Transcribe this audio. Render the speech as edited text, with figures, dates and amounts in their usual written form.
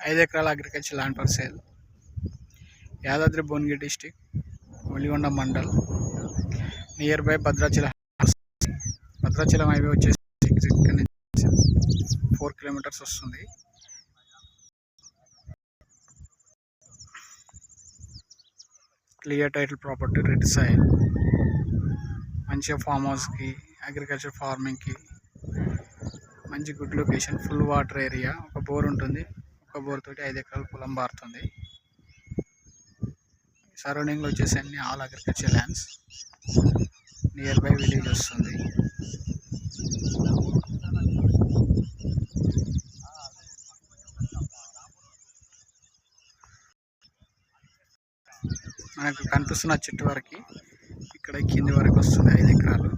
5 ఎకరాల agriculture land for sale. Yadadri Bhuvanagiri district, Valigonda mandal, near by Bhadrachalam. Bhadrachalam highway వచ్చేసి 4 kilometres వస్తుంది. Clear title property, red soil, మంచిగా form హౌస్కి, అగ్రికల్చర్ ఫార్మింగ్కి మంచి good location. Full water area, ఒక బోర్ ఉంటుంది. ఒక బోర్ తోటి 5 ఎకరాల పొలం బారుతుంది. సరౌండింగ్లో వచ్చేసి అన్ని all agriculture lands. Near by village వస్తుంది. మనకు కనిపిస్తున్న చెట్టు వరకు ఇక్కడ కింది వరకు వస్తుంది 5 ఎకరాలు.